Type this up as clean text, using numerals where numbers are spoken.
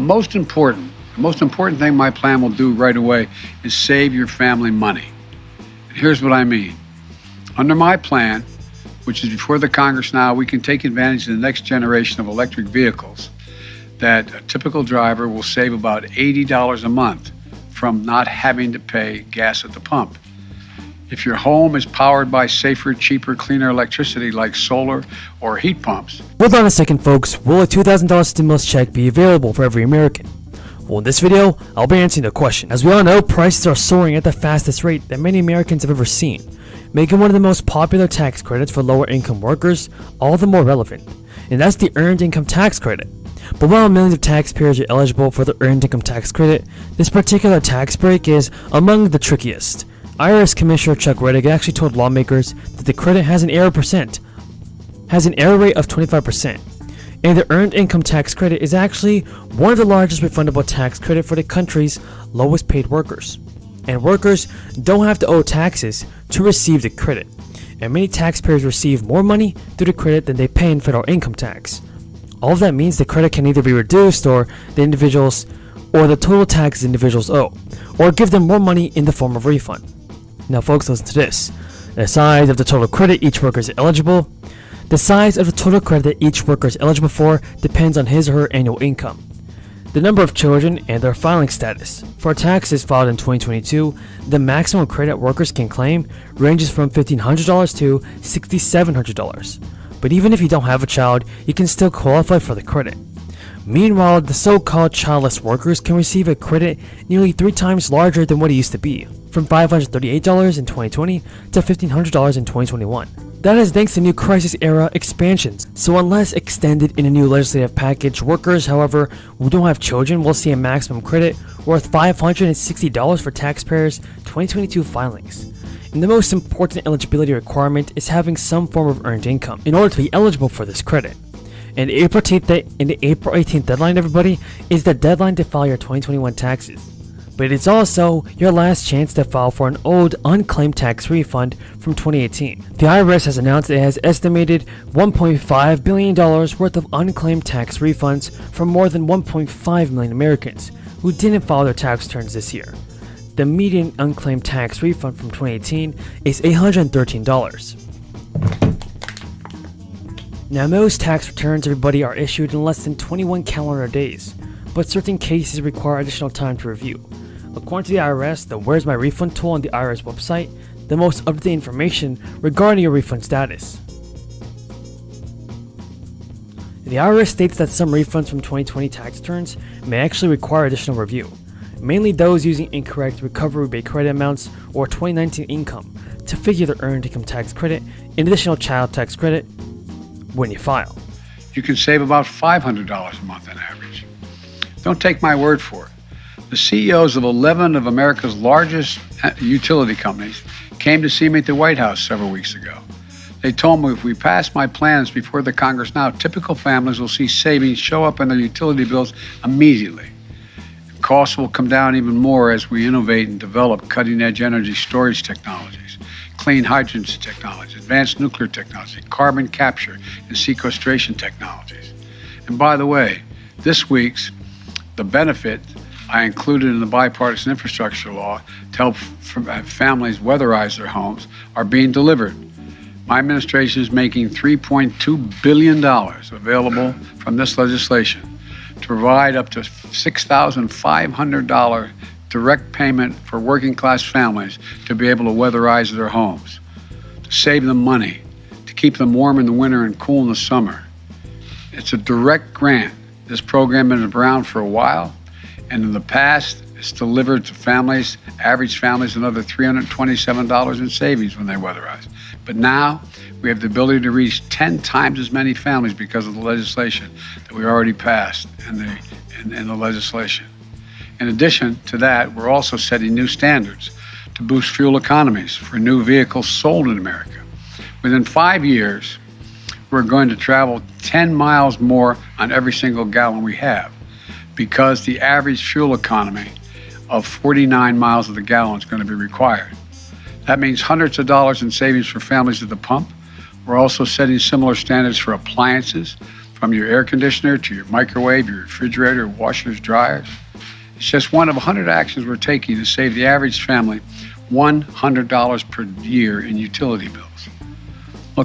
the most important thing my plan will do right away is save your family money. And here's what I mean. Under my plan, which is before the Congress now, we can take advantage of the next generation of electric vehicles that a typical driver will save about $80 a month from not having to pay gas at the pump. If your home is powered by safer, cheaper, cleaner electricity like solar or heat pumps. Hold on a second, folks. Will a $2,000 stimulus check be available for every American? Well, in this video, I'll be answering the question. As we all know, prices are soaring at the fastest rate that many Americans have ever seen, making one of the most popular tax credits for lower income workers all the more relevant, and that's the Earned Income Tax Credit. But while millions of taxpayers are eligible for the Earned Income Tax Credit, this particular tax break is among the trickiest. IRS Commissioner Chuck Reddick actually told lawmakers that the credit has an error rate of 25%, and the Earned Income Tax Credit is actually one of the largest refundable tax credit for the country's lowest paid workers. And workers don't have to owe taxes to receive the credit, and many taxpayers receive more money through the credit than they pay in federal income tax. All of that means the credit can either be reduced or the total taxes individuals owe, or give them more money in the form of refund. Now folks, listen to this. The size of the total credit each worker is eligible. The size of the total credit that each worker is eligible for depends on his or her annual income, the number of children, and their filing status. For taxes filed in 2022, the maximum credit workers can claim ranges from $1,500 to $6,700. But even if you don't have a child, you can still qualify for the credit. Meanwhile, the so-called childless workers can receive a credit nearly 3 times larger than what it used to be, from $538 in 2020 to $1,500 in 2021. That is thanks to new crisis-era expansions. So unless extended in a new legislative package, workers, however, who don't have children will see a maximum credit worth $560 for taxpayers' 2022 filings. And the most important eligibility requirement is having some form of earned income in order to be eligible for this credit. And the April 18th deadline, everybody, is the deadline to file your 2021 taxes. But it's also your last chance to file for an old unclaimed tax refund from 2018. The IRS has announced it has estimated $1.5 billion worth of unclaimed tax refunds from more than 1.5 million Americans who didn't file their tax returns this year. The median unclaimed tax refund from 2018 is $813. Now, most tax returns, everybody, are issued in less than 21 calendar days, but certain cases require additional time to review. According to the IRS, the Where's My Refund tool on the IRS website, the most up-to-date information regarding your refund status. The IRS states that some refunds from 2020 tax returns may actually require additional review, mainly those using incorrect recovery rebate credit amounts or 2019 income to figure the Earned Income Tax Credit and additional child tax credit when you file. You can save about $500 a month on average. Don't take my word for it. The CEOs of 11 of America's largest utility companies came to see me at the White House several weeks ago. They told me if we pass my plans before the Congress now, typical families will see savings show up in their utility bills immediately. Costs will come down even more as we innovate and develop cutting-edge energy storage technologies, clean hydrogen technology, advanced nuclear technology, carbon capture and sequestration technologies. And by the way, this week's the benefit I included in the bipartisan infrastructure law to help families weatherize their homes are being delivered. My administration is making $3.2 billion available from this legislation to provide up to $6,500 direct payment for working class families to be able to weatherize their homes, to save them money, to keep them warm in the winter and cool in the summer. It's a direct grant. This program has been around for a while, and in the past, it's delivered to families, average families, another $327 in savings when they weatherize. But now, we have the ability to reach 10 times as many families because of the legislation that we already passed in the legislation. In addition to that, we're also setting new standards to boost fuel economies for new vehicles sold in America. Within 5 years, we're going to travel 10 miles more on every single gallon we have, because the average fuel economy of 49 miles of the gallon is going to be required. That means hundreds of dollars in savings for families at the pump. We're also setting similar standards for appliances, from your air conditioner to your microwave, your refrigerator, washers, dryers. It's just one of 100 actions we're taking to save the average family $100 per year in utility bills.